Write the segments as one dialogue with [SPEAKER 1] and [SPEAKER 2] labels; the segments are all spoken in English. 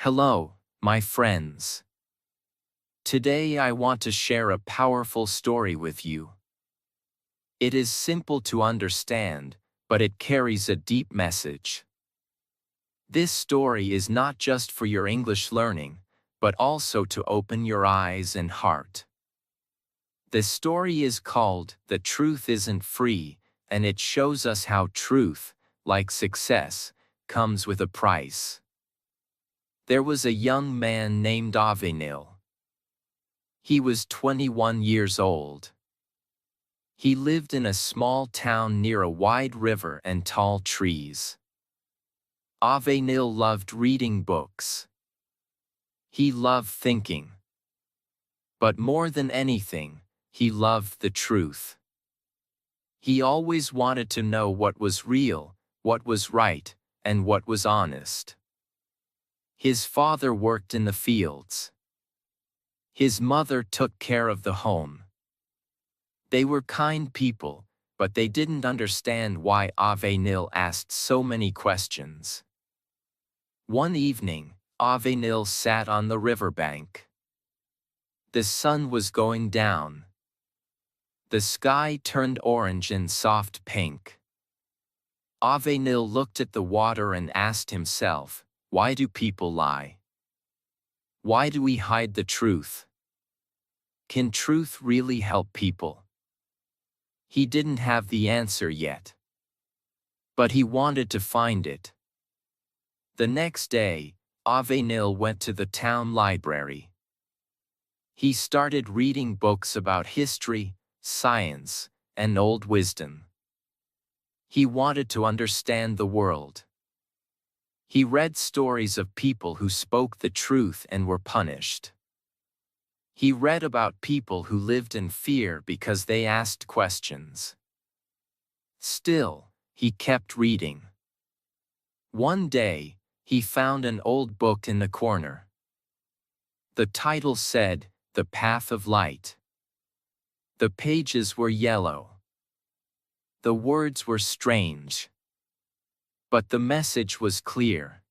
[SPEAKER 1] Hello, my friends. Today I want to share a powerful story with you. It is simple to understand, but it carries a deep message. This story is not just for your English learning, but also to open your eyes and heart. The story is called "The Truth Isn't Free," and it shows us how truth, like success, comes with a price. There was a young man named Avenil. He was 21 years old. He lived in a small town near a wide river and tall trees. Avenil loved reading books. He loved thinking. But more than anything, he loved the truth. He always wanted to know what was real, what was right, and what was honest. His father worked in the fields. His mother took care of the home. They were kind people, but they didn't understand why Avenil asked so many questions. One evening, Avenil sat on the riverbank. The sun was going down. The sky turned orange and soft pink. Avenil looked at the water and asked himself, why do people lie? Why do we hide the truth? Can truth really help people? He didn't have the answer yet. But he wanted to find it. The next day, Avenil went to the town library. He started reading books about history, science, and old wisdom. He wanted to understand the world. He read stories of people who spoke the truth and were punished. He read about people who lived in fear because they asked questions. Still, he kept reading. One day, he found an old book in the corner. The title said, "The Path of Light." The pages were yellow. The words were strange. But the message was clear.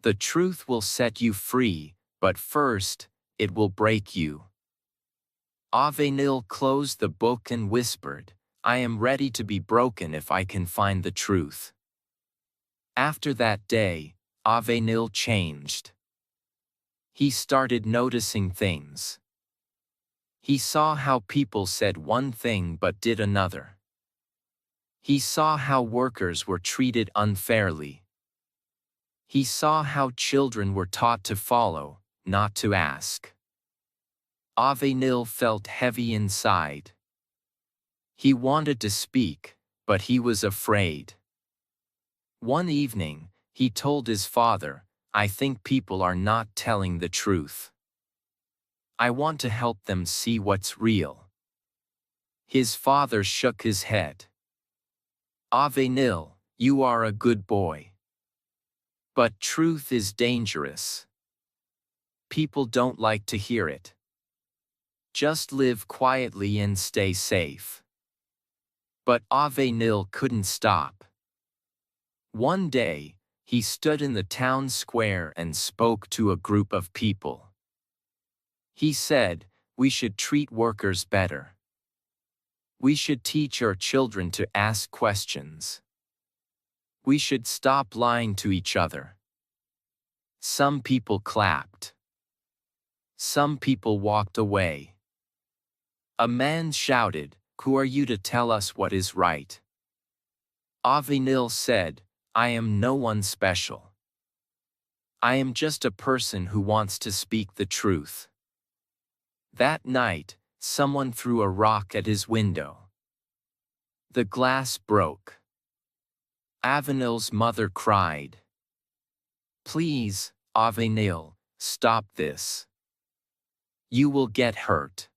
[SPEAKER 1] The truth will set you free, but first, it will break you. Avenil closed the book and whispered, "I am ready to be broken if I can find the truth." After that day, Avenil changed. He started noticing things. He saw how people said one thing but did another. He saw how workers were treated unfairly. He saw how children were taught to follow, not to ask. Avenil felt heavy inside. He wanted to speak, but he was afraid. One evening, he told his father, "I think people are not telling the truth. I want to help them see what's real." His father shook his head. "Avenil, you are a good boy. But truth is dangerous. People don't like to hear it. Just live quietly and stay safe." But Avenil couldn't stop. One day, he stood in the town square and spoke to a group of people. He said, "We should treat workers better. We should teach our children to ask questions. We should stop lying to each other." Some people clapped. Some people walked away. A man shouted, "Who are you to tell us what is right?" Avenil said, "I am no one special. I am just a person who wants to speak the truth." That night, someone threw a rock at his window. The glass broke. Avenil's mother cried, "Please, Avenil, stop this. You will get hurt."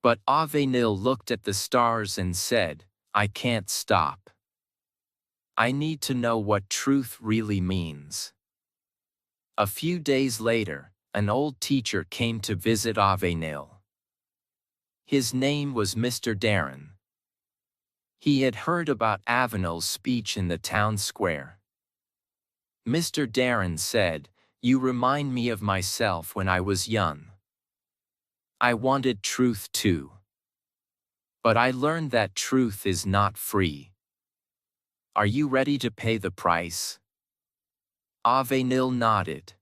[SPEAKER 1] But Avenil looked at the stars and said, "I can't stop. I need to know what truth really means." A few days later, an old teacher came to visit Avenil. His name was Mr. Darren. He had heard about Avenil's speech in the town square. Mr. Darren said, You remind me of myself when I was young. I wanted truth too. But I learned that truth is not free. Are you ready to pay the price? Avenil nodded.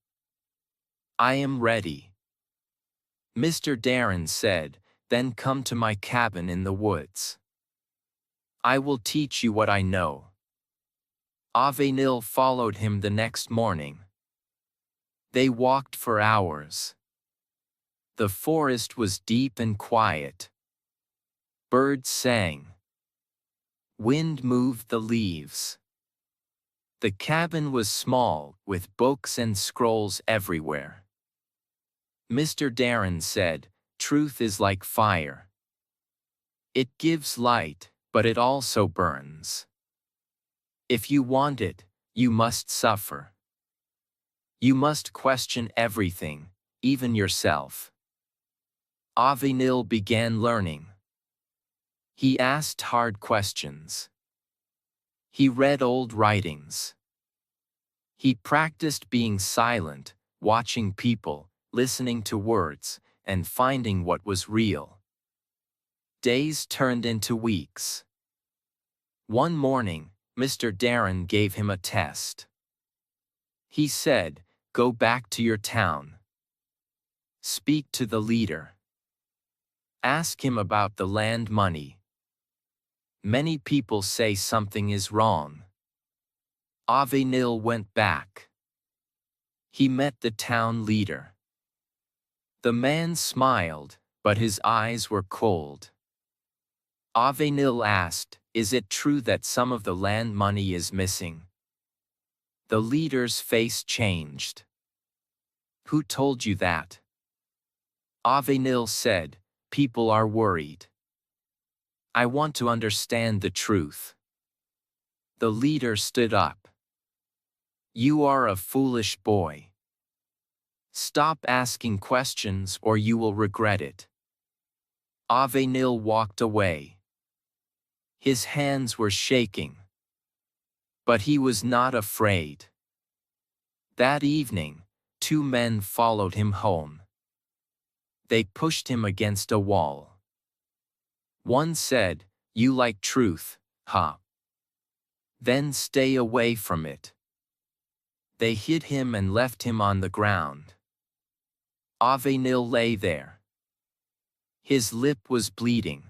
[SPEAKER 1] I am ready. Mr. Darren said, then come to my cabin in the woods. I will teach you what I know. Avenil followed him the next morning. They walked for hours. The forest was deep and quiet. Birds sang. Wind moved the leaves. The cabin was small, with books and scrolls everywhere. Mr. Darren said, truth is like fire. It gives light, but it also burns. If you want it, you must suffer. You must question everything, even yourself. Avenil began learning. He asked hard questions. He read old writings. He practiced being silent, watching people, listening to words, and finding what was real. Days turned into weeks. One morning, Mr. Darren gave him a test. He said, go back to your town. Speak to the leader. Ask him about the land money. Many people say something is wrong. Avenil went back. He met the town leader. The man smiled, but his eyes were cold. Avenil asked, is it true that some of the land money is missing? The leader's face changed. Who told you that? Avenil said, people are worried. I want to understand the truth. The leader stood up. You are a foolish boy. Stop asking questions or you will regret it. Avenil walked away. His hands were shaking. But he was not afraid. That evening, two men followed him home. They pushed him against a wall. One said, you like truth, huh? Then stay away from it. They hit him and left him on the ground. Avenil lay there. His lip was bleeding.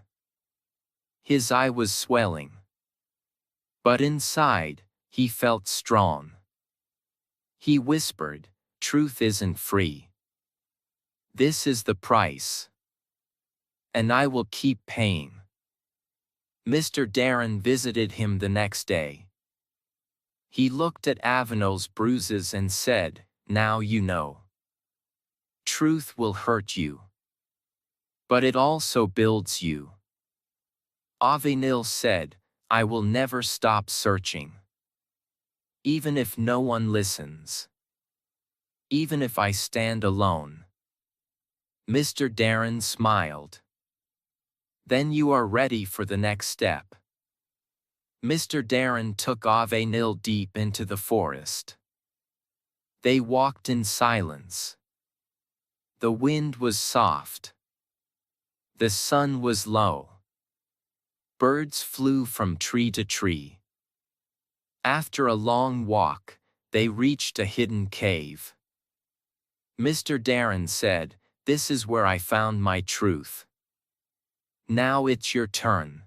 [SPEAKER 1] His eye was swelling. But inside, he felt strong. He whispered, truth isn't free. This is the price. And I will keep paying. Mr. Darren visited him the next day. He looked at Avenel's bruises and said, now you know. Truth will hurt you. But it also builds you. Avenil said, I will never stop searching. Even if no one listens. Even if I stand alone. Mr. Darren smiled. Then you are ready for the next step. Mr. Darren took Avenil deep into the forest. They walked in silence. The wind was soft. The sun was low. Birds flew from tree to tree. After a long walk, they reached a hidden cave. Mr. Darren said, this is where I found my truth. Now it's your turn.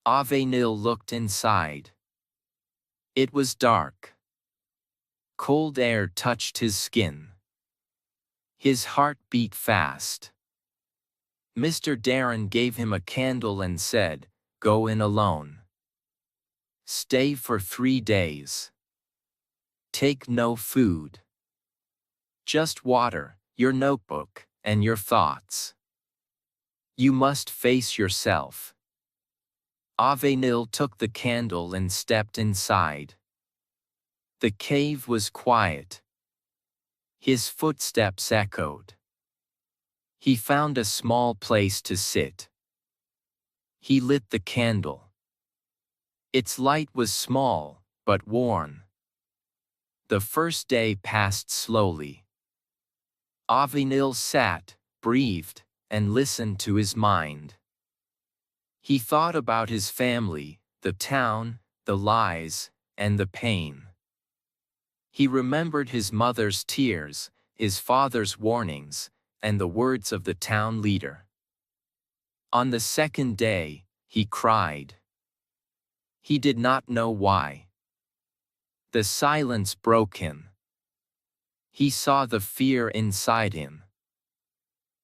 [SPEAKER 1] Avenil looked inside. It was dark. Cold air touched his skin. His heart beat fast. Mr. Darren gave him a candle and said, go in alone. Stay for 3 days. Take no food. Just water, your notebook, and your thoughts. You must face yourself. Avenil took the candle and stepped inside. The cave was quiet. His footsteps echoed. He found a small place to sit. He lit the candle. Its light was small, but warm. The first day passed slowly. Avinil sat, breathed, and listened to his mind. He thought about his family, the town, the lies, and the pain. He remembered his mother's tears, his father's warnings, and the words of the town leader. On the second day, he cried. He did not know why. The silence broke him. He saw the fear inside him.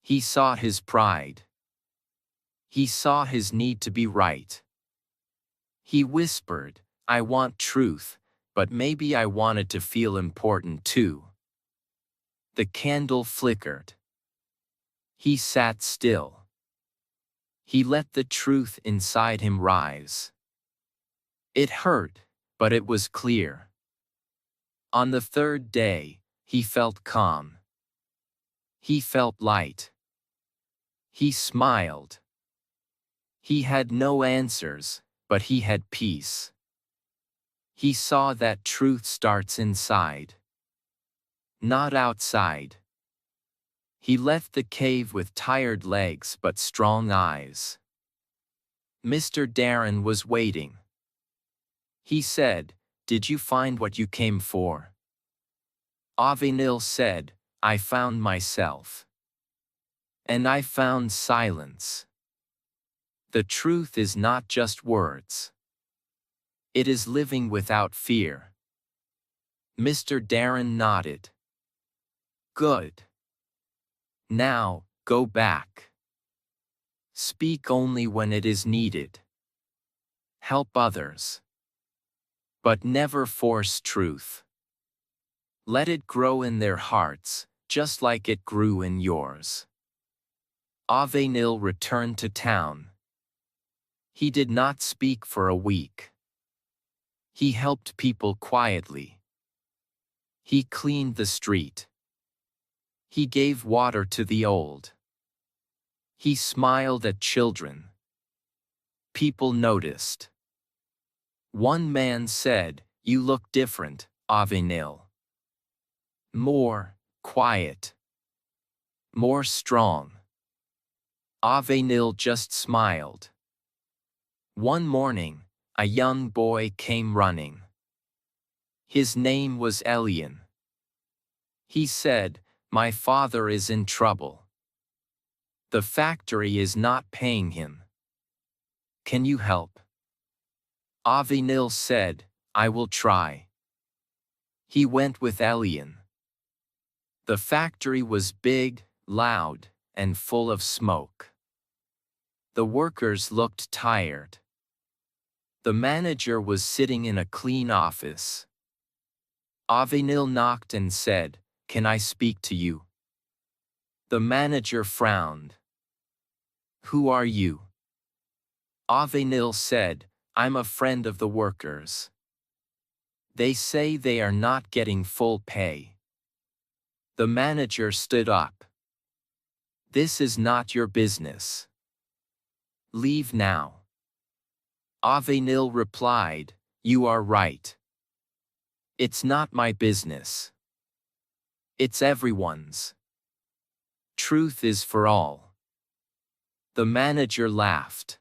[SPEAKER 1] He saw his pride. He saw his need to be right. He whispered, I want truth, but maybe I wanted to feel important too. The candle flickered. He sat still. He let the truth inside him rise. It hurt, but it was clear. On the third day, he felt calm. He felt light. He smiled. He had no answers, but he had peace. He saw that truth starts inside, not outside. He left the cave with tired legs but strong eyes. Mr. Darren was waiting. He said, Did you find what you came for? Avinil said, I found myself. And I found silence. The truth is not just words. It is living without fear. Mr. Darren nodded. Good. Now, go back. Speak only when it is needed. Help others. But never force truth. Let it grow in their hearts, just like it grew in yours. Avinil returned to town. He did not speak for a week. He helped people quietly. He cleaned the street. He gave water to the old. He smiled at children. People noticed. One man said, You look different, Avinil. More quiet. More strong. Avinil just smiled. One morning, a young boy came running. His name was Elian. He said, My father is in trouble. The factory is not paying him. Can you help? Avinil said, I will try. He went with Elian. The factory was big, loud, and full of smoke. The workers looked tired. The manager was sitting in a clean office. Avinil knocked and said, Can I speak to you? The manager frowned. Who are you? Avinil said, I'm a friend of the workers. They say they are not getting full pay. The manager stood up. This is not your business. Leave now. Avinil replied, You are right. It's not my business. It's everyone's. Truth is for all. The manager laughed.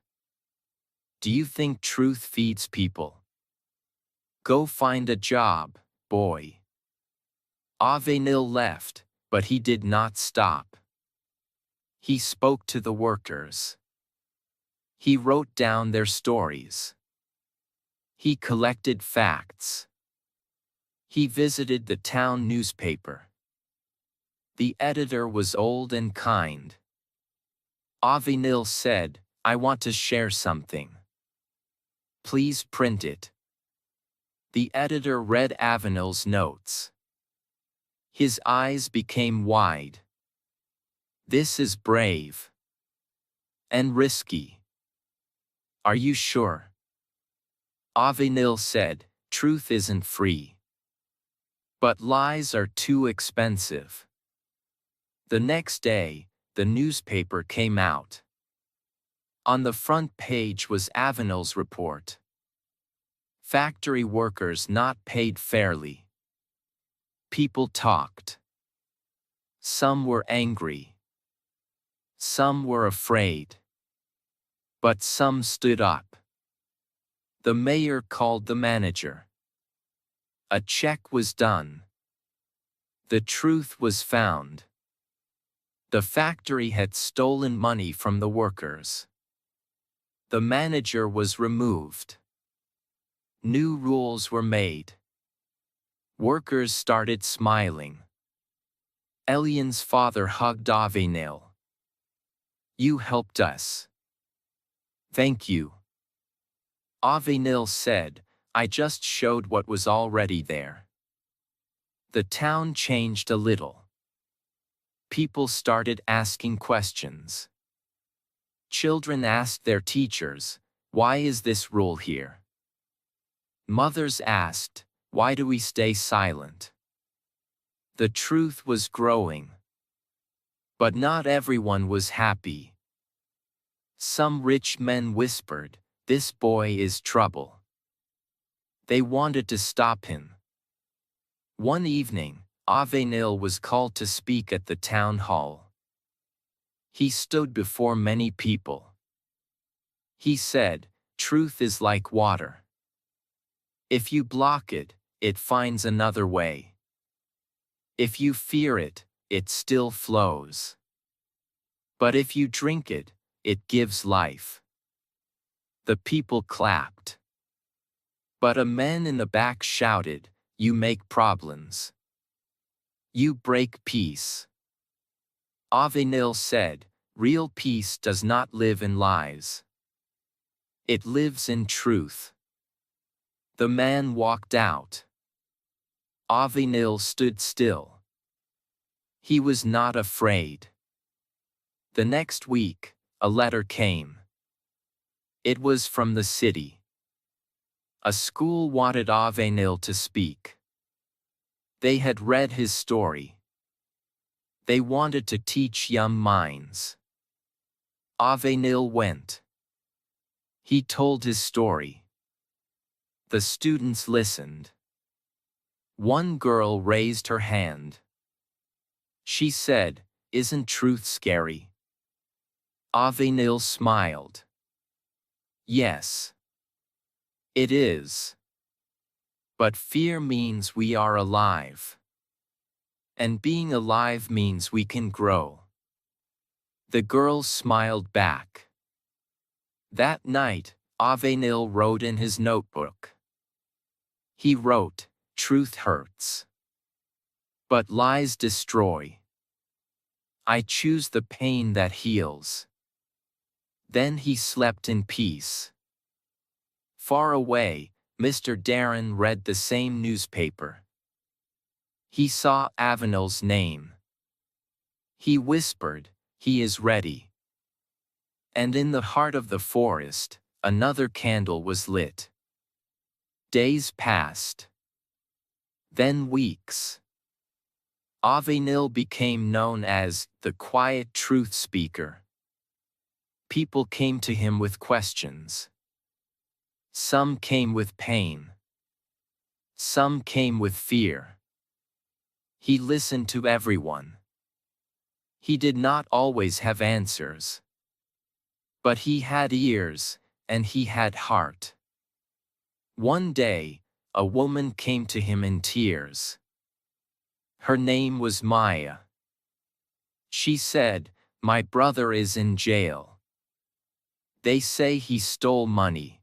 [SPEAKER 1] Do you think truth feeds people? Go find a job, boy. Avinil left, but he did not stop. He spoke to the workers. He wrote down their stories. He collected facts. He visited the town newspaper. The editor was old and kind. Avinil said, I want to share something. Please print it. The editor read Avinil's notes. His eyes became wide. This is brave. And risky. Are you sure? Avinil said, Truth isn't free. But lies are too expensive. The next day, the newspaper came out. On the front page was Avinil's report. Factory workers not paid fairly. people talked. Some were angry. Some were afraid. But some stood up. The mayor called the manager. A check was done. The truth was found. The factory had stolen money from the workers. The manager was removed. New rules were made. Workers started smiling. Elian's father hugged Avenel. "You helped us." "Thank you." Avenel said, "I just showed what was already there." The town changed a little. People started asking questions. Children asked their teachers, "Why is this rule here?" Mothers asked, "Why do we stay silent?" The truth was growing. But not everyone was happy. Some rich men whispered, "This boy is trouble." They wanted to stop him. One evening, Avenel was called to speak at the town hall. He stood before many people. He said, "Truth is like water. If you block it, it finds another way. If you fear it, it still flows. But if you drink it, it gives life." The people clapped. But a man in the back shouted, "You make problems. You break peace." Avenel said, "Real peace does not live in lies. It lives in truth." The man walked out. Avenel stood still. He was not afraid. The next week, a letter came. It was from the city. A school wanted Avenel to speak. They had read his story. They wanted to teach young minds. Avenel went. He told his story. The students listened. One girl raised her hand. She said, "Isn't truth scary?" Avenel smiled. "Yes. It is. But fear means we are alive. And being alive means we can grow." The girl smiled back. That night, Avenel wrote in his notebook. He wrote, "Truth hurts. But lies destroy. I choose the pain that heals." Then he slept in peace. Far away, Mr. Darren read the same newspaper. He saw Avenel's name. He whispered, "He is ready." And in the heart of the forest, another candle was lit. Days passed. Then weeks. Avenel became known as the quiet truth speaker. People came to him with questions. Some came with pain. Some came with fear. He listened to everyone. He did not always have answers. But he had ears, and he had heart. One day, a woman came to him in tears. Her name was Maya. She said, "My brother is in jail. They say he stole money.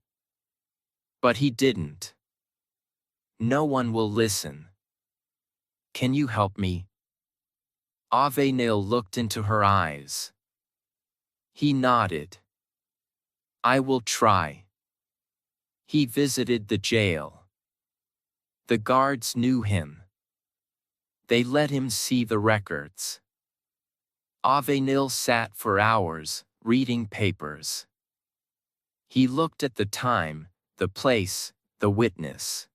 [SPEAKER 1] But he didn't. No one will listen. Can you help me?" Avenel looked into her eyes. He nodded. "I will try." He visited the jail. The guards knew him. They let him see the records. Avenel sat for hours, reading papers. He looked at the time, the place, the witness.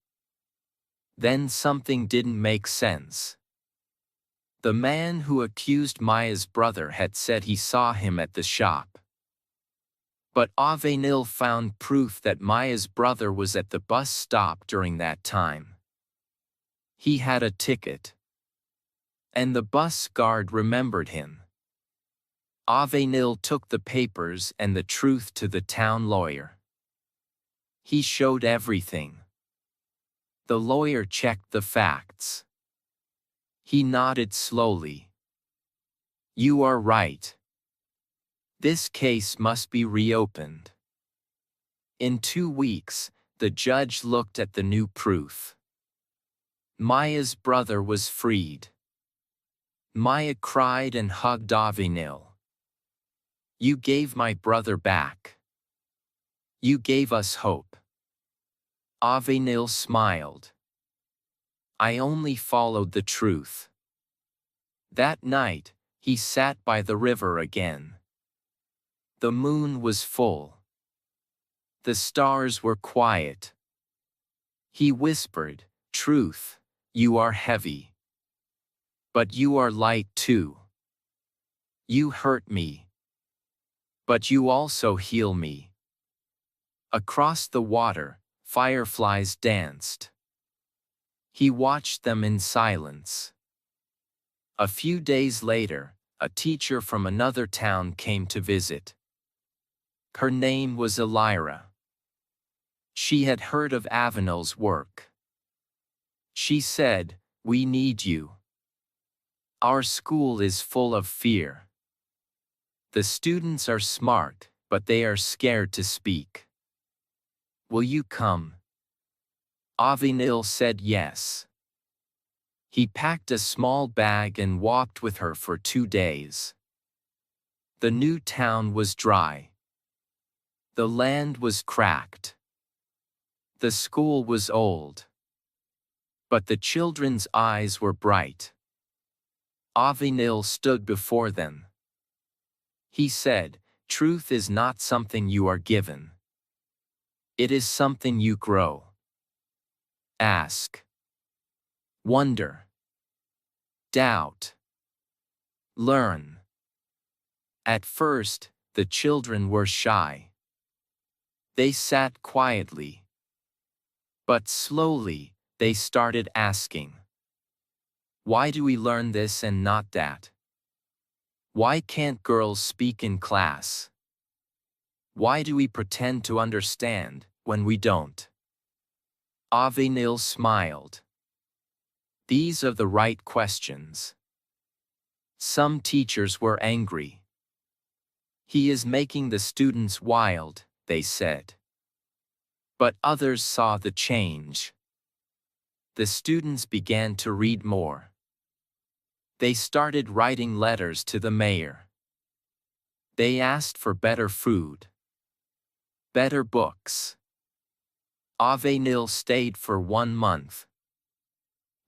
[SPEAKER 1] Then something didn't make sense. The man who accused Maya's brother had said he saw him at the shop. But Avenel found proof that Maya's brother was at the bus stop during that time. He had a ticket. And the bus guard remembered him. Avenil took the papers and the truth to the town lawyer. He showed everything. The lawyer checked the facts. He nodded slowly. You are right. This case must be reopened. In 2 weeks, the judge looked at the new proof. Maya's brother was freed. Maya cried and hugged Avenil. You gave my brother back. You gave us hope. Avenil smiled. I only followed the truth. That night, he sat by the river again. The moon was full. The stars were quiet. He whispered, Truth, you are heavy. But you are light too. You hurt me. But you also heal me. Across the water, fireflies danced. He watched them in silence. A few days later, a teacher from another town came to visit. Her name was Elira. She had heard of Avenel's work. She said, We need you. Our school is full of fear. The students are smart, but they are scared to speak. Will you come? Avenil said yes. He packed a small bag and walked with her for 2 days. The new town was dry. The land was cracked. The school was old. But the children's eyes were bright. Avenil stood before them. He said, Truth is not something you are given. It is something you grow. Ask. Wonder. Doubt. Learn. At first, the children were shy. They sat quietly. But slowly, they started asking. Why do we learn this and not that? Why can't girls speak in class? Why do we pretend to understand when we don't? Avenil smiled. These are the right questions. Some teachers were angry. He is making the students wild, they said. But others saw the change. The students began to read more. They started writing letters to the mayor. They asked for better food. Better books. Avenil stayed for 1 month.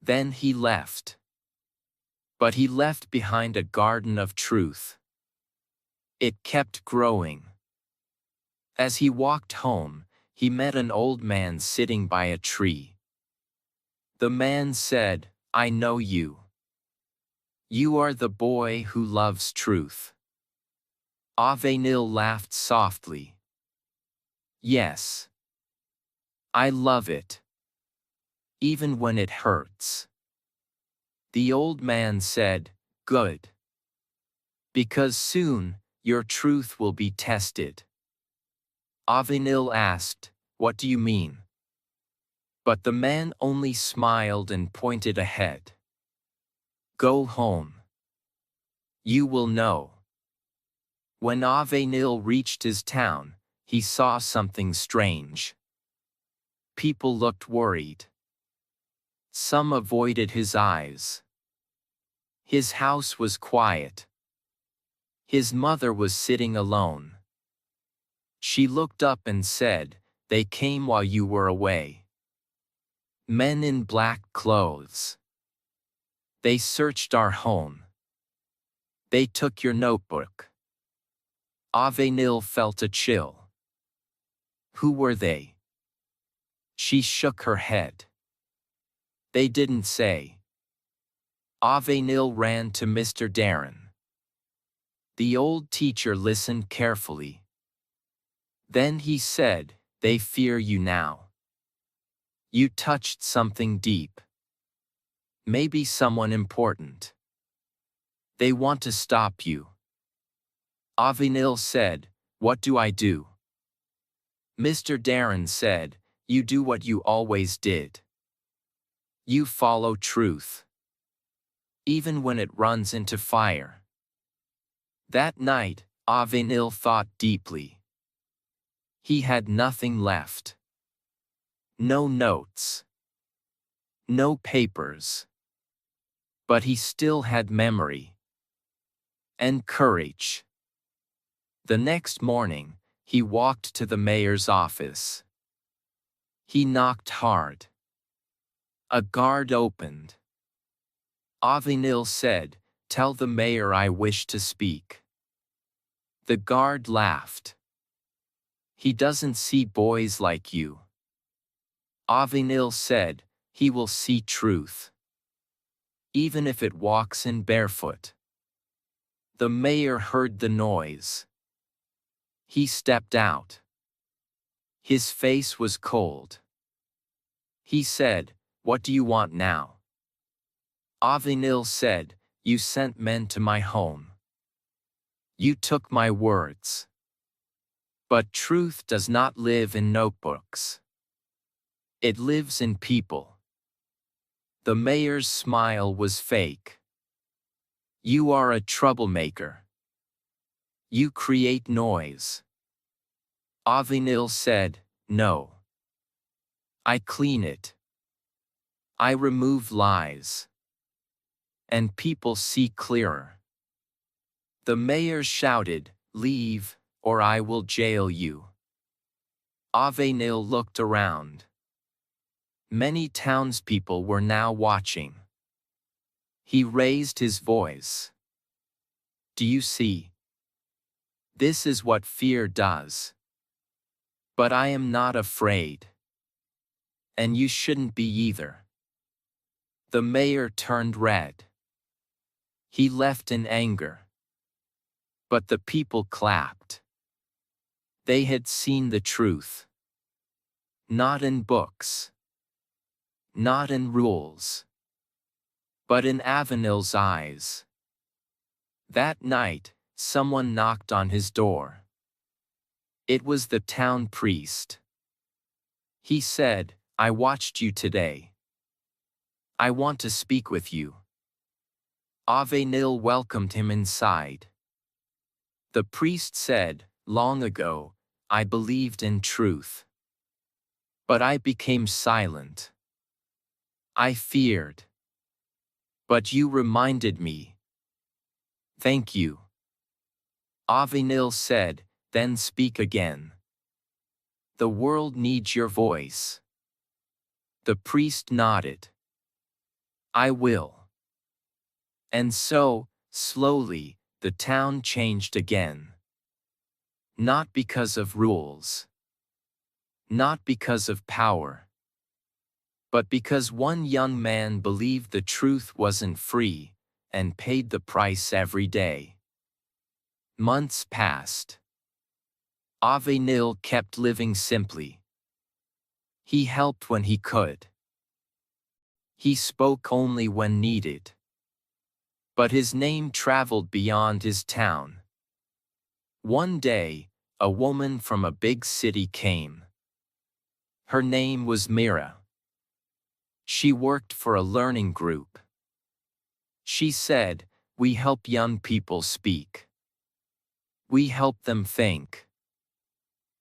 [SPEAKER 1] Then he left. But he left behind a garden of truth. It kept growing. As he walked home, he met an old man sitting by a tree. The man said, I know you. You are the boy who loves truth. Avenil laughed softly. Yes. I love it. Even when it hurts. The old man said, Good. Because soon, your truth will be tested. Avenil asked, What do you mean? But the man only smiled and pointed ahead. Go home. You will know. When Avenil reached his town, he saw something strange. People looked worried. Some avoided his eyes. His house was quiet. His mother was sitting alone. She looked up and said, They came while you were away. Men in black clothes. They searched our home. They took your notebook. Avenil felt a chill. Who were they? She shook her head. They didn't say. Avenil ran to Mr. Darren. The old teacher listened carefully. Then he said, They fear you now. You touched something deep. Maybe someone important. They want to stop you. Avenil said, "What do I do?" Mr. Darren said, "You do what you always did. You follow truth, even when it runs into fire." That night, Avenil thought deeply. He had nothing left. No notes. No papers. But he still had memory. And courage. The next morning, he walked to the mayor's office. He knocked hard. A guard opened. Avenil said, "Tell the mayor I wish to speak." The guard laughed. "He doesn't see boys like you." Avenil said, "He will see truth, even if it walks in barefoot." The mayor heard the noise. He stepped out. His face was cold. He said, "What do you want now?" Avenil said, "You sent men to my home. You took my words. But truth does not live in notebooks. It lives in people." The mayor's smile was fake. "You are a troublemaker. You create noise." Avenil said, "No. I clean it. I remove lies. And people see clearer." The mayor shouted, "Leave, or I will jail you." Avenil looked around. Many townspeople were now watching. He raised his voice. "Do you see? This is what fear does. But I am not afraid. And you shouldn't be either." The mayor turned red. He left in anger. But the people clapped. They had seen the truth. Not in books. Not in rules. But in Avenil's eyes. That night, someone knocked on his door. It was the town priest. He said, "I watched you today. I want to speak with you." Avenil welcomed him inside. The priest said, "Long ago, I believed in truth. But I became silent. I feared. But you reminded me. Thank you." Avenil said, "Then speak again. The world needs your voice." The priest nodded. "I will." And so, slowly, the town changed again. Not because of rules. Not because of power. But because one young man believed the truth wasn't free, and paid the price every day. Months passed. Avenil kept living simply. He helped when he could. He spoke only when needed. But his name traveled beyond his town. One day, a woman from a big city came. Her name was Mira. She worked for a learning group. She said, "We help young people speak. We help them think.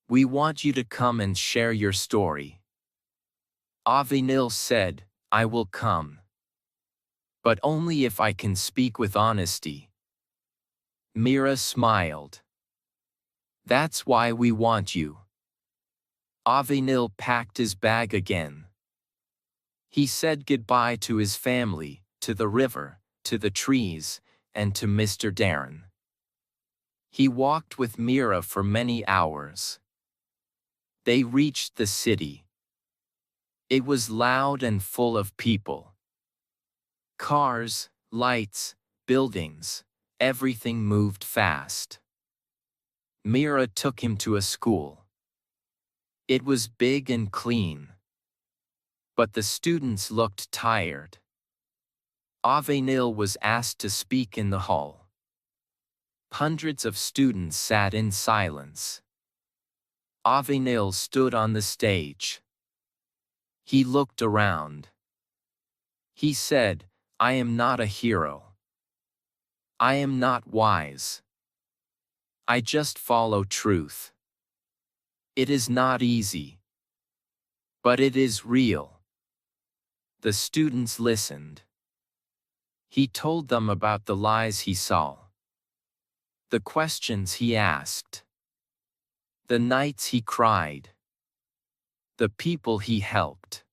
[SPEAKER 1] We want you to come and share your story." Avenil said, "I will come. But only if I can speak with honesty." Mira smiled. "That's why we want you." Avenil packed his bag again. He said goodbye to his family, to the river, to the trees, and to Mr. Darren. He walked with Mira for many hours. They reached the city. It was loud and full of people. Cars, lights, buildings, everything moved fast. Mira took him to a school. It was big and clean. But the students looked tired. Avenil was asked to speak in the hall. Hundreds of students sat in silence. Avenil stood on the stage. He looked around. He said, "I am not a hero. I am not wise. I just follow truth. It is not easy, but it is real." The students listened. He told them about the lies he saw, the questions he asked, the nights he cried, the people he helped,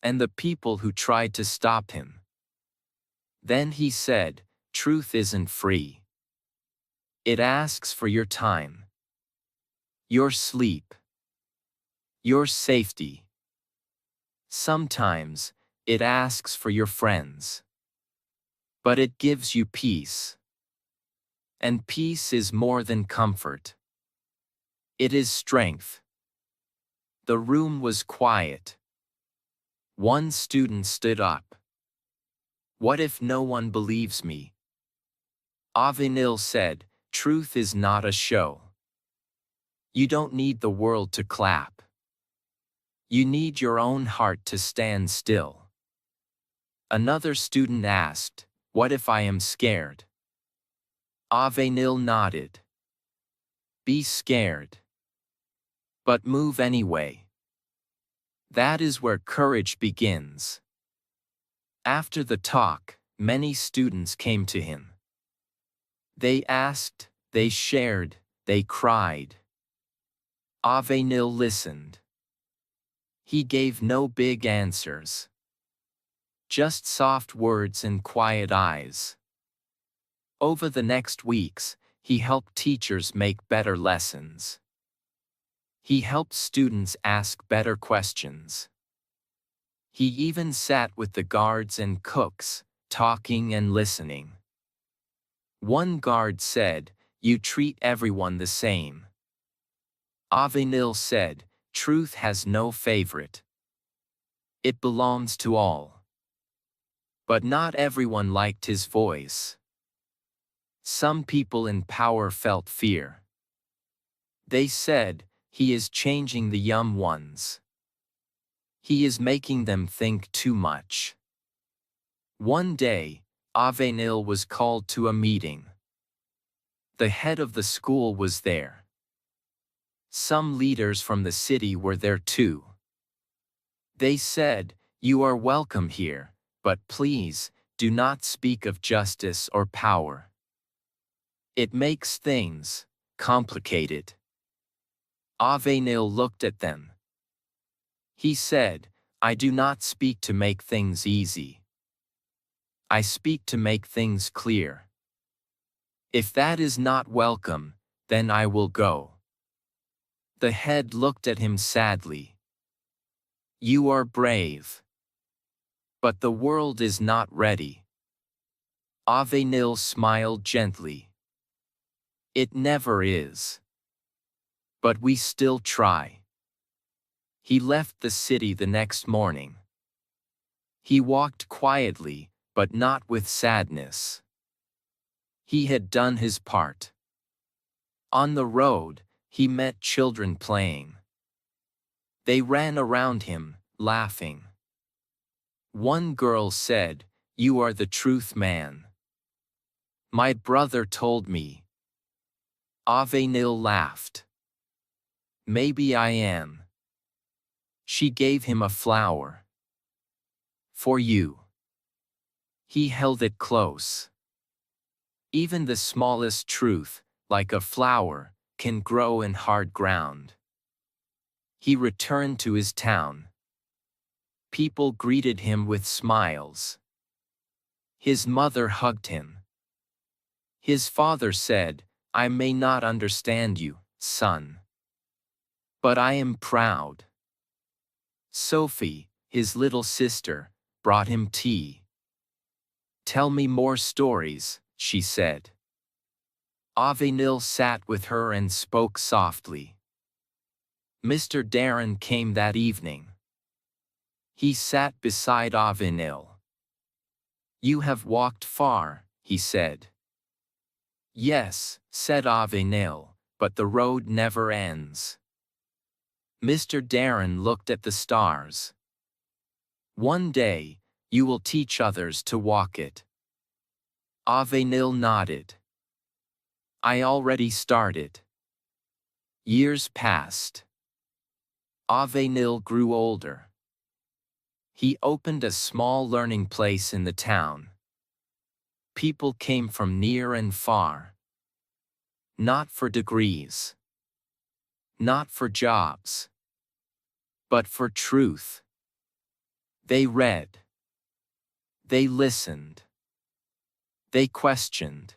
[SPEAKER 1] and the people who tried to stop him. Then he said, "Truth isn't free. It asks for your time, your sleep, your safety. Sometimes, it asks for your friends. But it gives you peace. And peace is more than comfort. It is strength." The room was quiet. One student stood up. "What if no one believes me?" Avenil said, "Truth is not a show. You don't need the world to clap. You need your own heart to stand still." Another student asked, "What if I am scared?" Avenil nodded. "Be scared. But move anyway. That is where courage begins." After the talk, many students came to him. They asked, they shared, they cried. Avenil listened. He gave no big answers. Just soft words and quiet eyes. Over the next weeks, he helped teachers make better lessons. He helped students ask better questions. He even sat with the guards and cooks, talking and listening. One guard said, "You treat everyone the same." Avenil said, "Truth has no favorite. It belongs to all." But not everyone liked his voice. Some people in power felt fear. They said, "He is changing the young ones. He is making them think too much." One day, Avenil was called to a meeting. The head of the school was there. Some leaders from the city were there too. They said, "You are welcome here, but please, do not speak of justice or power. It makes things complicated." Avenil looked at them. He said, "I do not speak to make things easy. I speak to make things clear. If that is not welcome, then I will go." The head looked at him sadly. "You are brave. But the world is not ready." Avenil smiled gently. "It never is. But we still try." He left the city the next morning. He walked quietly, but not with sadness. He had done his part. On the road, he met children playing. They ran around him, laughing. One girl said, "You are the truth man. My brother told me." Avenil laughed. "Maybe I am." She gave him a flower. "For you." He held it close. Even the smallest truth, like a flower, can grow in hard ground. He returned to his town. People greeted him with smiles. His mother hugged him. His father said, "I may not understand you, son. But I am proud." Sophie, his little sister, brought him tea. "Tell me more stories," she said. Avenil sat with her and spoke softly. Mr. Darren came that evening. He sat beside Avenil. You have walked far, he said. Yes, said Avenel, but the road never ends. Mr. Darren looked at the stars. One day, you will teach others to walk it. Avenil nodded. I already started. Years passed. Avenil grew older. He opened a small learning place in the town. People came from near and far. Not for degrees. Not for jobs. But for truth. They read. They listened. They questioned.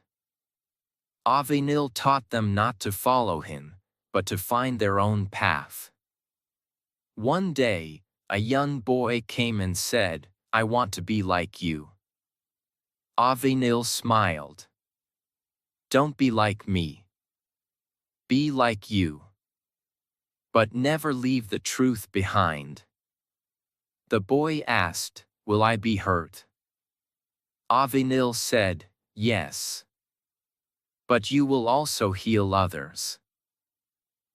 [SPEAKER 1] Avenil taught them not to follow him, but to find their own path. One day, a young boy came and said, I want to be like you. Avenil smiled. Don't be like me. Be like you. But never leave the truth behind. The boy asked, will I be hurt? Avenil said, yes. But you will also heal others.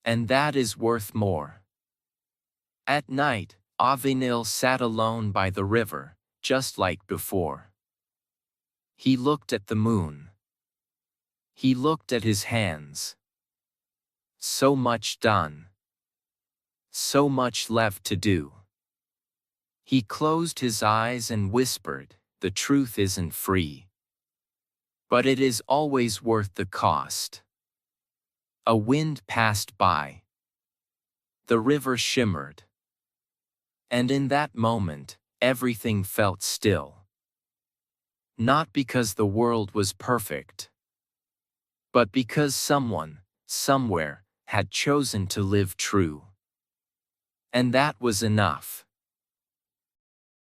[SPEAKER 1] And that is worth more. At night, Avenil sat alone by the river, just like before. He looked at the moon. He looked at his hands. So much done. So much left to do. He closed his eyes and whispered, the truth isn't free. But it is always worth the cost. A wind passed by. The river shimmered. And in that moment, everything felt still. Not because the world was perfect, but because someone, somewhere, had chosen to live true. And that was enough.